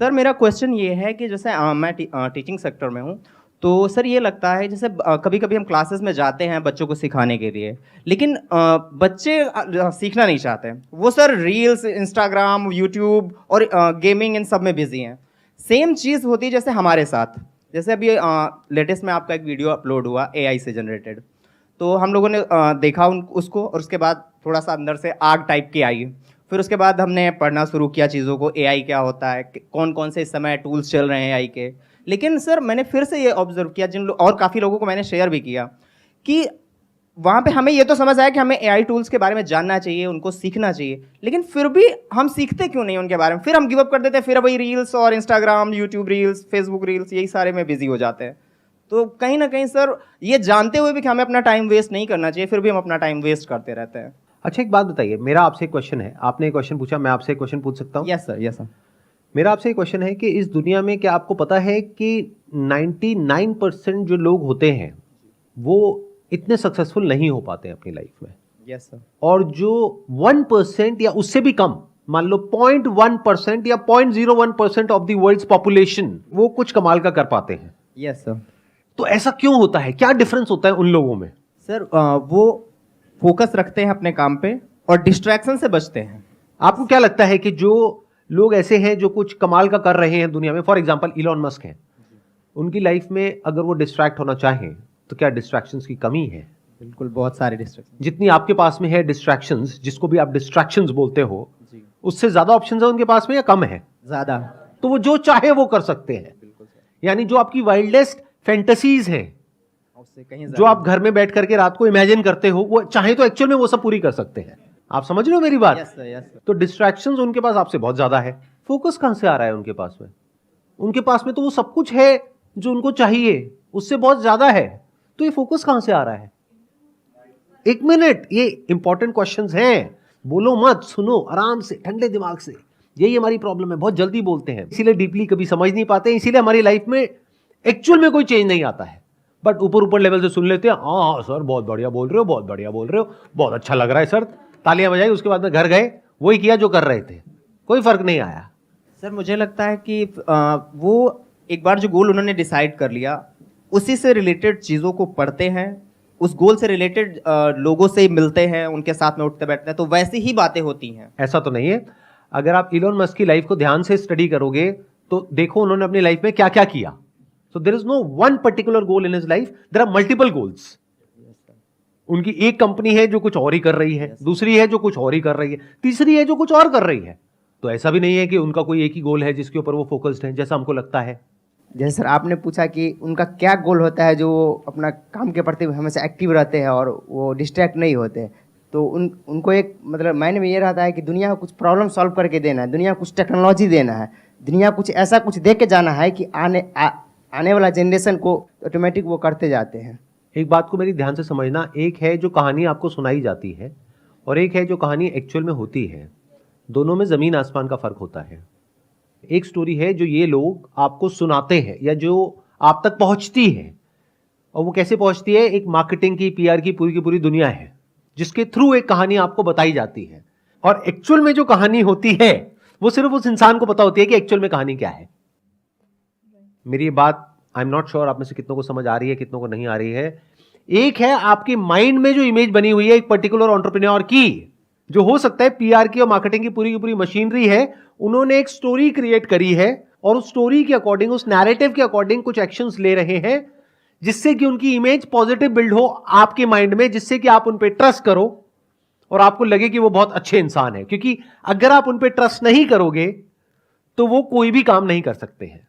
Sir मेरा question ये है कि जैसे मैं टीचिंग सेक्टर में हूँ, तो सर ये लगता है जैसे कभी-कभी हम क्लासेस में जाते हैं बच्चों को सिखाने के लिए, लेकिन बच्चे सीखना नहीं चाहते। वो सर रील्स, इंस्टाग्राम, यूट्यूब और गेमिंग इन सब में बिज़ी हैं। सेम चीज़ होती है जैसे हमारे साथ। जैसे अभी लेटेस्ट में आपका एक वीडियो अपलोड हुआ एआई से जनरेटेड। तो हम लोगों ने देखा उसको और उसके बाद थोड़ा-सा अंदर से आग टाइप की आई। फिर उसके बाद हमने पढ़ना शुरू किया चीज़ों को, एआई क्या होता है, कौन-कौन से इस समय टूल्स चल रहे हैं एआई के। लेकिन सर मैंने फिर से ये ऑब्ज़र्व किया और काफ़ी लोगों को मैंने शेयर भी किया कि वहाँ पे हमें ये तो समझ आया कि हमें एआई टूल्स के बारे में जानना चाहिए, उनको सीखना चाहिए। लेकिन फिर भी हम सीखते क्यों नहीं उनके बारे में? फिर हम गिव अप कर देते हैं, फिर वही रील्स और Instagram, YouTube reels, Facebook reels यही सारे में बिज़ी हो जाते हैं। तो कहीं न कहीं सर ये जानते हुए भी कि हमें अपना टाइम वेस्ट नहीं करना चाहिए, फिर भी हम अपना टाइम वेस्ट करते रहते हैं। अच्छा, एक बात बताइए, मेरा आपसे एक क्वेश्चन है। आपने एक क्वेश्चन पूछा, मैं आपसे एक क्वेश्चन पूछ सकता हूँ? Yes sir, yes sir. मेरा आपसे एक क्वेश्चन है कि इस दुनिया में क्या आपको पता है कि 99% जो लोग होते हैं वो इतने सक्सेसफुल नहीं हो पाते हैं अपनी लाइफ में, यस सर। और जो 1% या उससे भी कम, मान लो 0.1% या 0.01% ऑफ द वर्ल्ड्स पॉपुलेशन, वो कुछ कमाल का कर पाते हैं। Yes sir. तो ऐसा क्यों होता है? क्या डिफरेंस होता है उन लोगों में? सर वो फ़ोकस रखते हैं अपने काम पे और डिस्ट्रैक्शन से बचते हैं। आपको क्या लगता है कि जो लोग ऐसे हैं जो कुछ कमाल का कर रहे हैं दुनिया में, फॉर एग्जांपल इलॉन मस्क हैं, उनकी लाइफ में अगर वो डिस्ट्रैक्ट होना चाहें तो क्या डिस्ट्रैक्शंस की कमी है? बिल्कुल, बहुत सारे डिस्ट्रैक्शन। जितनी आपके पास में है डिस्ट्रैक्शंस, जिसको भी आप डिस्ट्रैक्शंस बोलते हो, जी। उससे ज्यादा ऑप्शंस है उनके पास में या कम है? ज़्यादा। तो वो जो चाहे वो कर सकते हैं। बिल्कुल सर। यानी जो आपकी वाइल्डेस्ट फैंटेसीज हैं, उससे कहीं जो ज़्यादा। आप घर में बैठ करके रात को इमेजिन करते हो, वो चाहे तो एक्चुअल में वो सब पूरी कर सकते हैं। आप समझ रहे हो मेरी बात? Yes sir, yes sir. तो डिस्ट्रैक्शंस उनके पास आपसे बहुत ज्यादा है। फोकस कहां से आ रहा है उनके पास में? उनके पास में तो वो सब कुछ है जो उनको चाहिए, उससे बहुत ज्यादा है। तो ये फोकस कहां से आ रहा है? एक मिनट, ये इंपॉर्टेंट क्वेश्चंस हैं। बोलो मत, सुनो आराम से, ठंडे दिमाग से। यही हमारी प्रॉब्लम है, बहुत जल्दी बोलते हैं, इसीलिए डीपली कभी समझ नहीं पाते, इसीलिए हमारी लाइफ में एक्चुअल में कोई चेंज नहीं आता है। बट ऊपर ऊपर लेवल से सुन लेते हैं, हाँ सर बहुत बढ़िया बोल रहे हो, बहुत बढ़िया बोल रहे हो, बहुत अच्छा लग रहा है सर, तालियां बजाई। उसके बाद में घर गए, वही किया जो कर रहे थे, कोई फर्क नहीं आया। सर मुझे लगता है कि वो एक बार जो गोल उन्होंने डिसाइड कर लिया, उसी से रिलेटेड चीज़ों को पढ़ते हैं, उस गोल से रिलेटेड लोगों से मिलते हैं, उनके साथ में उठते बैठते हैं, तो वैसी ही बातें होती हैं। ऐसा तो नहीं है। अगर आप इलोन मस्क की लाइफ को ध्यान से स्टडी करोगे तो देखो उन्होंने अपनी लाइफ में क्या क्या किया। So there is no one particular goal in his life, there are multiple goals. उनकी एक कंपनी है जो कुछ और ही कर रही है, दूसरी है जो कुछ और ही कर रही है, तीसरी है जो कुछ और कर रही है। तो ऐसा भी नहीं है कि उनका कोई एक ही गोल है जिसके ऊपर वो फोकस्ड है, जैसा हमको लगता है। जैसे सर आपने पूछा कि उनका क्या गोल होता है जो अपना काम के प्रति हमेशा एक्टिव रहते हैं और वो डिस्ट्रैक्ट नहीं होते, तो उनको एक मतलब माइंड में ये रहता है कि दुनिया को कुछ प्रॉब्लम सॉल्व करके देना है, दुनिया को कुछ टेक्नोलॉजी देना है, दुनिया कुछ ऐसा कुछ दे के जाना है कि आने वाला जनरेशन को ऑटोमेटिक वो करते जाते हैं। एक बात को मेरी ध्यान से समझना, एक है जो कहानी आपको सुनाई जाती है और एक है जो कहानी एक्चुअल में होती है। दोनों में जमीन आसमान का फर्क होता है। एक स्टोरी है जो ये लोग आपको सुनाते हैं या जो आप तक पहुंचती है, और वो कैसे पहुंचती है? एक मार्केटिंग की, पीआर की पूरी दुनिया है जिसके थ्रू एक कहानी आपको बताई जाती है। और एक्चुअल में जो कहानी होती है वो सिर्फ उस इंसान को पता होती है कि एक्चुअल में कहानी क्या है। मेरी बात आई एम नॉट श्योर आप में से कितनों को समझ आ रही है, कितनों को नहीं आ रही है। एक है आपके माइंड में जो इमेज बनी हुई है एक पर्टिकुलर एंटरप्रेन्योर की, जो हो सकता है पीआर की और मार्केटिंग की पूरी मशीनरी है, उन्होंने एक स्टोरी क्रिएट करी है और उस स्टोरी के अकॉर्डिंग, उस नैरेटिव के अकॉर्डिंग कुछ एक्शंस ले रहे हैं जिससे कि उनकी इमेज पॉजिटिव बिल्ड हो आपके माइंड में, जिससे कि आप उन पे ट्रस्ट करो और आपको लगे कि वो बहुत अच्छे इंसान है। क्योंकि अगर आप उन पे ट्रस्ट नहीं करोगे तो वो कोई भी काम नहीं कर सकते हैं।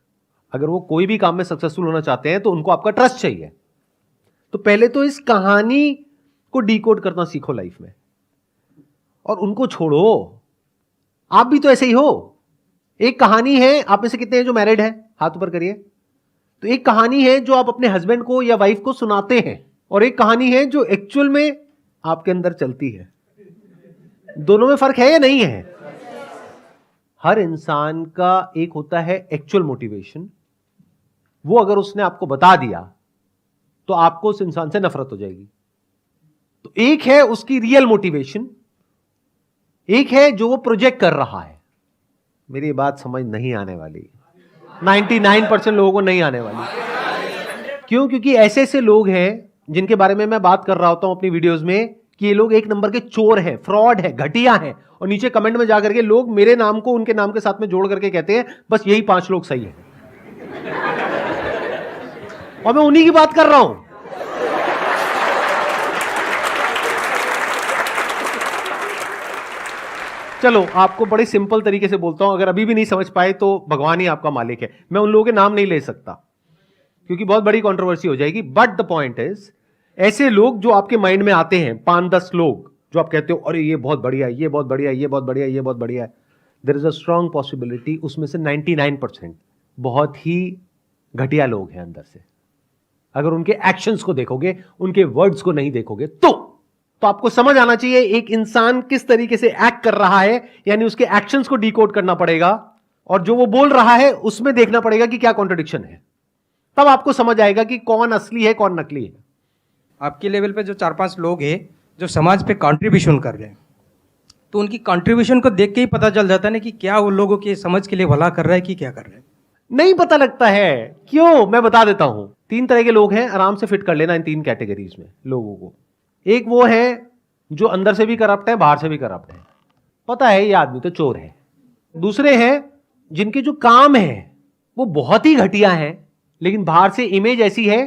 अगर वो कोई भी काम में सक्सेसफुल होना चाहते हैं तो उनको आपका ट्रस्ट चाहिए। तो पहले तो इस कहानी को डिकोड करना सीखो लाइफ में, और उनको छोड़ो। आप भी तो ऐसे ही हो। एक कहानी है, आप में से कितने हैं जो मैरिड है? हाथ ऊपर करिए। तो एक कहानी है जो आप अपने हस्बैंड को या वाइफ को सुनाते हैं, और एक कहानी है जो एक्चुअल में आपके अंदर चलती है। दोनों में फर्क है या नहीं है? हर इंसान का एक होता है एक्चुअल मोटिवेशन, वो अगर उसने आपको बता दिया तो आपको उस इंसान से नफरत हो जाएगी। तो एक है उसकी रियल मोटिवेशन, एक है जो वो प्रोजेक्ट कर रहा है। मेरी बात समझ नहीं आने वाली, 99% लोगों को नहीं आने वाली। क्यों? क्योंकि ऐसे ऐसे लोग हैं जिनके बारे में मैं बात कर रहा होता हूं अपनी वीडियोस में कि ये लोग एक नंबर के चोर हैं, फ्रॉड है, घटिया हैं, और नीचे कमेंट में जाकर के लोग मेरे नाम को उनके नाम के साथ में जोड़ करके कहते हैं बस यही 5 लोग सही हैं, और मैं उन्हीं की बात कर रहा हूं। चलो आपको बड़े सिंपल तरीके से बोलता हूं, अगर अभी भी नहीं समझ पाए तो भगवान ही आपका मालिक है। मैं उन लोगों के नाम नहीं ले सकता क्योंकि बहुत बड़ी कंट्रोवर्सी हो जाएगी, बट द पॉइंट इज ऐसे लोग जो आपके माइंड में आते हैं 5-10 लोग जो आप कहते हो अरे ये बहुत बढ़िया है, ये बहुत बढ़िया है, ये बहुत बढ़िया है, ये बहुत बढ़िया है, there is a strong possibility उसमें से 99% बहुत ही घटिया लोग हैं अंदर से। अगर उनके एक्शंस को देखोगे, उनके वर्ड्स को नहीं देखोगे तो आपको समझ आना चाहिए एक इंसान किस तरीके से एक्ट कर रहा है, यानी उसके एक्शंस को डिकोड करना पड़ेगा, और जो वो बोल रहा है उसमें देखना पड़ेगा कि क्या कॉन्ट्रडिक्शन है। तब आपको समझ आएगा कि कौन असली है कौन नकली है। आपके लेवल पे जो 4-5 लोग हैं जो समाज पे कंट्रीब्यूशन कर रहे हैं, तो उनकी कंट्रीब्यूशन को देख के ही पता चल जाता है ना कि क्या वो लोगों के समझ के लिए भला कर रहा है कि क्या कर रहे हैं। नहीं पता लगता है क्यों? मैं बता देता हूं। 3 तरह के लोग हैं, आराम से फिट कर लेना इन 3 कैटेगरीज में लोगों को। एक वो है जो अंदर से भी करप्ट है, बाहर से भी करप्ट है, पता है ये आदमी तो चोर है। दूसरे हैं जिनके जो काम है वो बहुत ही घटिया है, लेकिन बाहर से इमेज ऐसी है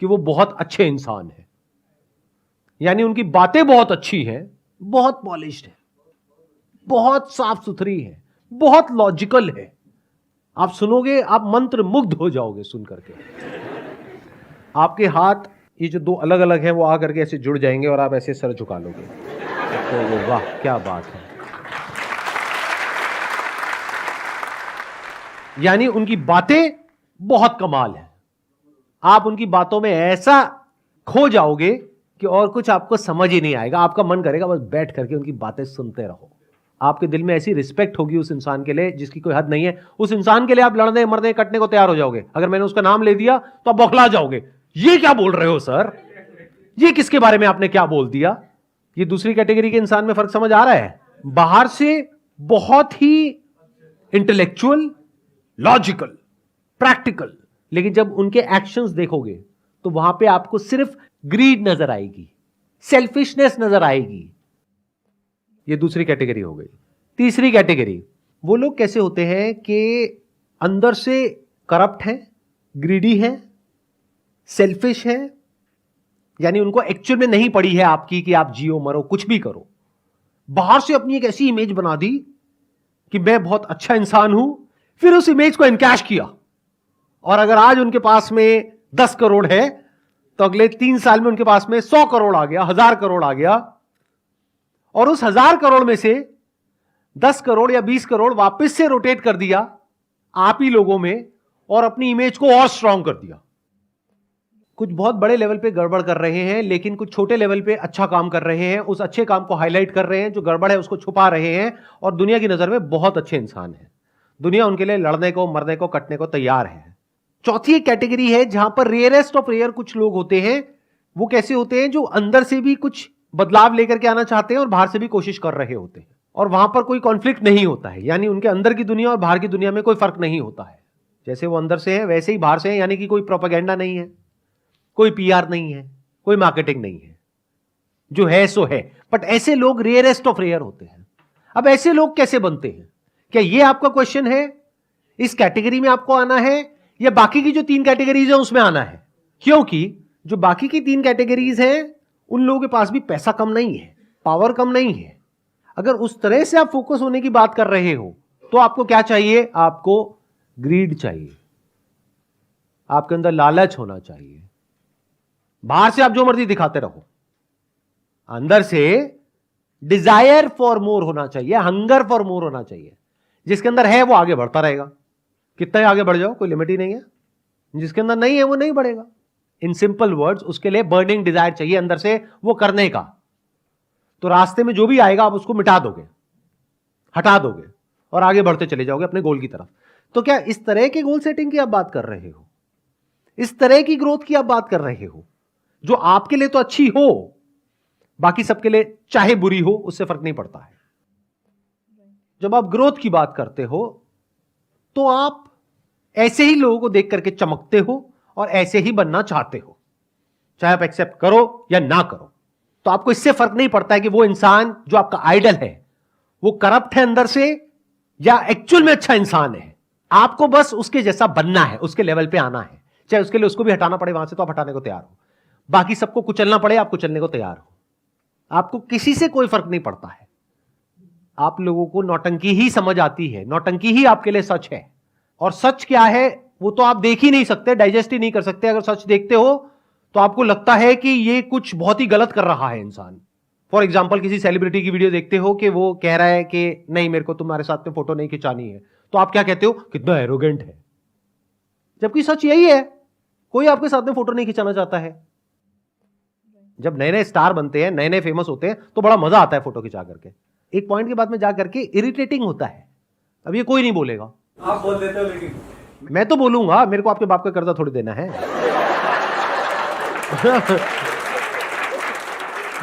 कि वो बहुत अच्छे इंसान है, यानी उनकी बातें बहुत अच्छी है, बहुत पॉलिश्ड है, बहुत साफ सुथरी है, बहुत लॉजिकल है। आप सुनोगे आप मंत्र मुग्ध हो जाओगे सुन करके। आपके हाथ ये जो 2 अलग अलग हैं वो आ करके ऐसे जुड़ जाएंगे और आप ऐसे सर झुका लोगे, तो वाह क्या बात है। यानी उनकी बातें बहुत कमाल है, आप उनकी बातों में ऐसा खो जाओगे कि और कुछ आपको समझ ही नहीं आएगा, आपका मन करेगा बस बैठ करके उनकी बातें सुनते रहो। आपके दिल में ऐसी रिस्पेक्ट होगी उस इंसान के लिए जिसकी कोई हद नहीं है। उस इंसान के लिए आप लड़ने मरने कटने को तैयार हो जाओगे। अगर मैंने उसका नाम ले दिया तो आप बौखला जाओगे, ये क्या बोल रहे हो सर, ये किसके बारे में आपने क्या बोल दिया। ये दूसरी कैटेगरी के इंसान में फर्क समझ आ रहा है। बाहर से बहुत ही इंटेलेक्चुअल, लॉजिकल, प्रैक्टिकल, लेकिन जब उनके एक्शंस देखोगे तो वहां पे आपको सिर्फ ग्रीड नजर आएगी, सेल्फिशनेस नजर आएगी। ये दूसरी कैटेगरी हो गई। तीसरी कैटेगरी वो लोग कैसे होते हैं कि अंदर से करप्ट हैं, ग्रीडी हैं, सेल्फिश हैं, यानी उनको एक्चुअल में नहीं पड़ी है आपकी कि आप जियो मरो कुछ भी करो। बाहर से अपनी एक ऐसी इमेज बना दी कि मैं बहुत अच्छा इंसान हूं, फिर उस इमेज को इनकैश किया, और अगर आज उनके पास में 10 करोड़ है तो अगले 3 साल में उनके पास में 100 करोड़ आ गया, 1000 करोड़ आ गया, और उस 1000 करोड़ में से 10 करोड़ या 20 करोड़ वापस से रोटेट कर दिया आप ही लोगों में और अपनी इमेज को और स्ट्रांग कर दिया। कुछ बहुत बड़े लेवल पे गड़बड़ कर रहे हैं, लेकिन कुछ छोटे लेवल पे अच्छा काम कर रहे हैं, उस अच्छे काम को हाईलाइट कर रहे हैं, जो गड़बड़ है उसको छुपा रहे हैं, और दुनिया की नजर में बहुत अच्छे इंसान हैं। दुनिया उनके लिए लड़ने को, मरने को, कटने को तैयार है। चौथी एक कैटेगरी है जहां पर रेयरेस्ट ऑफ रेयर कुछ लोग होते हैं। वो कैसे होते हैं? जो अंदर से भी कुछ बदलाव लेकर के आना चाहते हैं और बाहर से भी कोशिश कर रहे होते हैं, और वहां पर कोई कॉन्फ्लिक्ट नहीं होता है, यानी उनके अंदर की दुनिया और बाहर की दुनिया में कोई फर्क नहीं होता है। जैसे वो अंदर से है वैसे ही बाहर से है, यानी कि कोई प्रोपेगेंडा नहीं है, कोई पीआर नहीं है, कोई मार्केटिंग नहीं है, जो है सो है। बट ऐसे लोग रेयरेस्ट ऑफ रेयर होते हैं। अब ऐसे लोग कैसे बनते हैं? क्या ये आपका क्वेश्चन है? इस कैटेगरी में आपको आना है या बाकी की जो 3 कैटेगरीज है उसमें आना है? क्योंकि जो बाकी की 3 कैटेगरीज हैं उन लोगों के पास भी पैसा कम नहीं है, पावर कम नहीं है। अगर उस तरह से आप फोकस होने की बात कर रहे हो तो आपको क्या चाहिए? आपको ग्रीड चाहिए, आपके अंदर लालच होना चाहिए। बाहर से आप जो मर्जी दिखाते रहो, अंदर से डिजायर फॉर मोर होना चाहिए, हंगर फॉर मोर होना चाहिए। जिसके अंदर है वो आगे बढ़ता रहेगा, कितना ही आगे बढ़ जाओ कोई लिमिट ही नहीं है। जिसके अंदर नहीं है वो नहीं बढ़ेगा। इन सिंपल वर्ड्स, उसके लिए बर्निंग डिजायर चाहिए अंदर से वो करने का। तो रास्ते में जो भी आएगा आप उसको मिटा दोगे, हटा दोगे और आगे बढ़ते चले जाओगे अपने गोल की तरफ। तो क्या इस तरह के गोल सेटिंग की आप बात कर रहे हो? इस तरह की ग्रोथ की आप बात कर रहे हो जो आपके लिए तो अच्छी हो, बाकी सबके लिए चाहे बुरी हो उससे फर्क नहीं पड़ता है। जब आप ग्रोथ की बात करते हो तो आप ऐसे ही लोगों को देख करके चमकते हो और ऐसे ही बनना चाहते हो, चाहे आप एक्सेप्ट करो या ना करो। तो आपको इससे फर्क नहीं पड़ता है कि वो इंसान जो आपका आइडल है वो करप्ट है अंदर से या एक्चुअल में अच्छा इंसान है। आपको बस उसके जैसा बनना है, उसके लेवल पे आना है, चाहे उसके लिए उसको भी हटाना पड़े वहां से तो आप हटाने को तैयार हो, बाकी सबको कुचलना पड़े आप कुचलने को तैयार हो। आपको किसी से कोई फर्क नहीं पड़ता है। आप लोगों को नौटंकी ही समझ आती है, नौटंकी ही आपके लिए सच है। और सच क्या है वो तो आप देख ही नहीं सकते, डाइजेस्ट ही नहीं कर सकते। अगर सच देखते हो तो आपको लगता है कि ये कुछ बहुत ही गलत कर रहा है इंसान। फॉर एग्जाम्पल किसी सेलिब्रिटी की वीडियो देखते हो कि वो कह रहा है कि नहीं मेरे को तुम्हारे साथ में फोटो नहीं खिंचानी है, तो आप क्या कहते हो, कितना एरोगेंट है। जबकि सच यही है, कोई आपके साथ में फोटो नहीं खिंचाना चाहता है। जब नए नए स्टार बनते हैं, नए नए फेमस होते हैं तो बड़ा मजा आता है फोटो खिंचा करके। एक पॉइंट के बाद में जा करके इरिटेटिंग होता है। अब ये कोई नहीं बोलेगा, आप बोल देते हो, लेकिन मैं तो बोलूंगा, मेरे को आपके बाप का कर्जा थोड़ी देना है।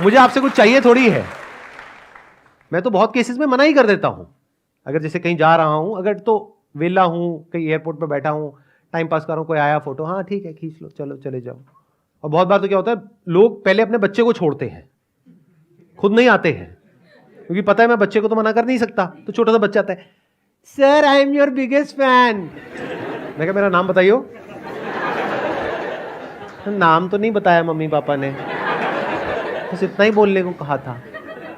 मुझे आपसे कुछ चाहिए थोड़ी है। मैं तो बहुत केसेस में मना ही कर देता हूं। अगर जैसे कहीं जा रहा हूं, अगर तो वेला हूं, कहीं एयरपोर्ट पे बैठा हूं, टाइम पास कर रहा हूं, कोई आया फोटो, हाँ ठीक है खींच लो, चलो चले जाओ। और बहुत बार तो क्या होता है, लोग पहले अपने बच्चे को छोड़ते हैं, खुद नहीं आते हैं, क्योंकि पता है मैं बच्चे को तो मना कर नहीं सकता। तो छोटा सा बच्चा आता है, sir I am your biggest fan. मैं कहा मेरा नाम बताइयो। नाम तो नहीं बताया मम्मी पापा ने, बस इतना ही बोलने को कहा था।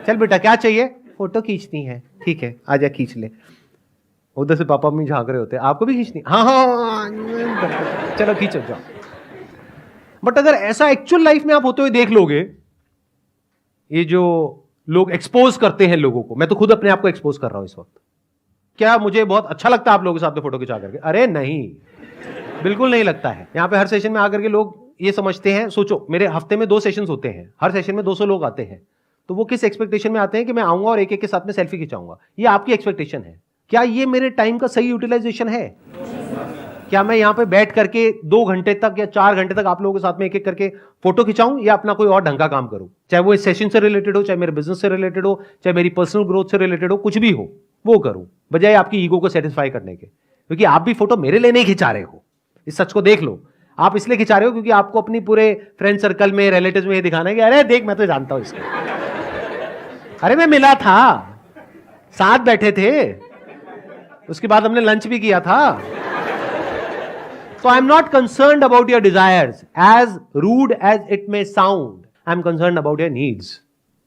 चल बेटा क्या चाहिए, फोटो खींचनी है, ठीक है आजा खींच ले। उधर से पापा मम्मी झांक रहे होते, आपको भी खींचनी, हाँ हाँ चलो खींचो जाओ। बट अगर ऐसा एक्चुअल लाइफ में आप होते हुए देख लोगे, ये जो लोग एक्सपोज करते हैं लोगों को, मैं तो खुद अपने आप को एक्सपोज कर रहा हूं इस वक्त, क्या मुझे बहुत अच्छा लगता है आप लोगों के साथ में फोटो खिंचा करके? अरे नहीं, बिल्कुल नहीं लगता है। यहां पे हर सेशन में आकर के लोग ये समझते हैं, सोचो मेरे हफ्ते में 2 सेशंस होते हैं, हर सेशन में 200 लोग आते हैं, तो वो किस एक्सपेक्टेशन में आते हैं कि मैं आऊंगा और एक एक के साथ में सेल्फी खिंचाऊंगा। ये आपकी एक्सपेक्टेशन है। क्या ये मेरे टाइम का सही यूटिलाइजेशन है? क्या मैं यहां पे बैठ करके 2 घंटे तक या 4 घंटे तक आप लोगों के साथ में एक एक करके फोटो खिंचाऊं, या अपना कोई और ढंग का काम करूं? चाहे वो इस सेशन से रिलेटेड हो, चाहे मेरे बिजनेस से रिलेटेड हो, चाहे मेरी पर्सनल ग्रोथ से रिलेटेड हो, कुछ भी हो वो करूं, बजाय आपकी ईगो को सेटिस्फाई करने के। क्योंकि आप भी फोटो मेरे लिए नहीं खिंचा रहे हो, इस सच को देख लो। आप इसलिए खिंचा रहे हो क्योंकि आपको अपनी पूरे फ्रेंड सर्कल में, रिलेटिव्स में ये दिखाना है कि अरे देख मैं तो जानता हूं इसको, अरे मैं मिला था, साथ बैठे थे, उसके बाद हमने लंच भी किया था। So I'm not concerned about your desires, as rude as it may sound. I'm concerned about your needs.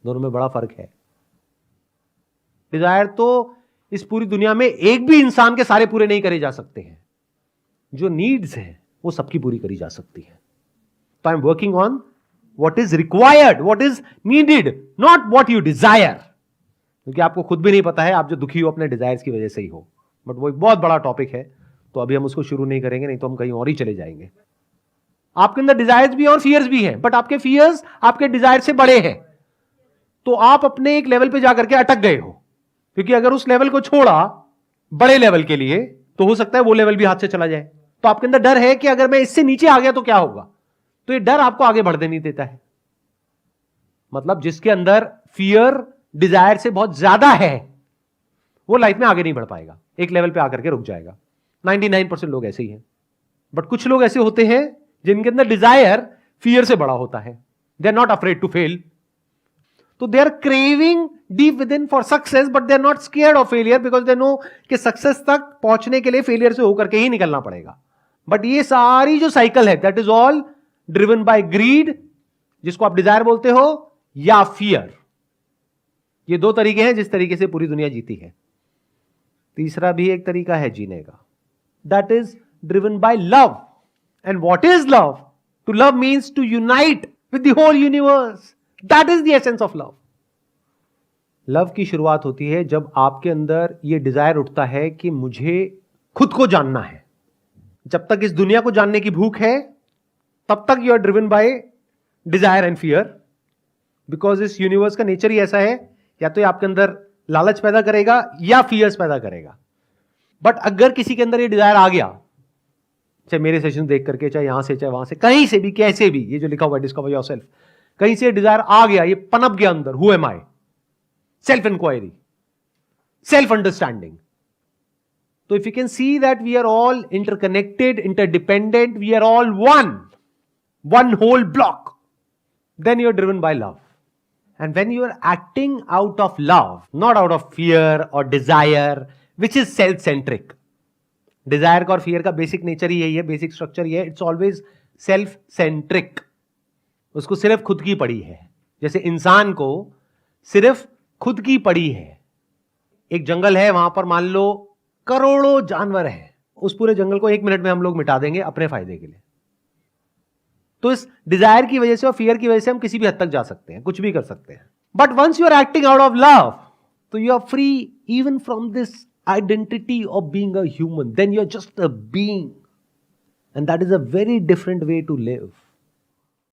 दोनों में बड़ा फर्क है। डिजायर तो इस पूरी दुनिया में एक भी इंसान के सारे पूरे नहीं करे जा सकते हैं। जो नीड्स है वो सबकी पूरी करी जा सकती है। तो I am working on what is required, what is needed, not what you desire. क्योंकि आपको खुद भी नहीं पता है आप जो दुखी हो अपने डिजायर्स की वजह से ही हो। बट वो एक बहुत बड़ा टॉपिक है, तो अभी हम उसको शुरू नहीं करेंगे, नहीं तो हम कहीं और ही चले जाएंगे। आपके अंदर डिजायर्स भी और फियर्स भी हैं, बट आपके फियर्स आपके डिजायर से बड़े हैं। तो आप अपने एक लेवल पे जाकर के अटक गए हो, क्योंकि अगर उस लेवल को छोड़ा बड़े लेवल के लिए, तो हो सकता है वो लेवल भी हाथ से चला जाए। तो आपके अंदर डर है कि अगर मैं इससे नीचे आ गया तो क्या होगा। तो ये डर आपको आगे बढ़ने नहीं देता है। मतलब जिसके अंदर फियर डिजायर से बहुत ज्यादा है, वो लाइफ में आगे नहीं बढ़ पाएगा, एक लेवल पे आकर के रुक जाएगा। 99% लोग ऐसे ही हैं। बट कुछ लोग ऐसे होते हैं जिनके अंदर डिजायर फियर से बड़ा होता है। They are not afraid to fail, तो they are craving deep within for success, but they are not scared of failure, because they know कि सक्सेस तक पहुंचने के लिए फेलियर से होकर के ही निकलना पड़ेगा। बट ये सारी जो साइकिल है, that is all driven by greed, जिसको आप डिजायर बोलते हो, या फियर। ये 2 तरीके हैं जिस तरीके से पूरी दुनिया जीती है। तीसरा भी एक तरीका है जीने का, that is driven by love. And what is love? To love means to unite with the whole universe. That is the essence of love. Love की शुरुआत होती है जब आपके अंदर ये डिजायर उठता है कि मुझे खुद को जानना है। जब तक इस दुनिया को जानने की भूख है, तब तक you are driven by desire and fear, because इस यूनिवर्स का नेचर ही ऐसा है, या तो ये आपके अंदर लालच पैदा करेगा या फियर्स पैदा करेगा। बट अगर किसी के अंदर ये डिजायर आ गया, चाहे मेरे सेशन देख करके, चाहे यहां से, चाहे वहां से, कहीं से भी, कैसे भी, ये जो लिखा हुआ है डिस्कवर योरसेल्फ, कहीं से डिजायर आ गया, ये पनप गया अंदर, who am I, self inquiry, self understanding. So if you can see that we are all interconnected, interdependent, we are all one whole block, then you're driven by love. And when you are acting out of love, not out of fear or desire, which is self-centric. Desire और fear का basic nature ही यही है, basic structure ये है, it's always self-centric. उसको सिर्फ खुद की पड़ी है. जैसे इंसान को सिर्फ खुद की पड़ी है. एक जंगल है, वहां पर मान लो करोड़ों जानवर हैं. उस पूरे जंगल को 1 मिनट में हम लोग मिटा देंगे अपने फायदे के लिए. तो इस डिजायर की वजह से और फियर की वजह से हम किसी भी हद तक जा सकते हैं, कुछ भी कर सकते हैं. But once you are acting out of love, तो you are free even from this identity of being a human. Then you are just a being, and that is a very different way to live.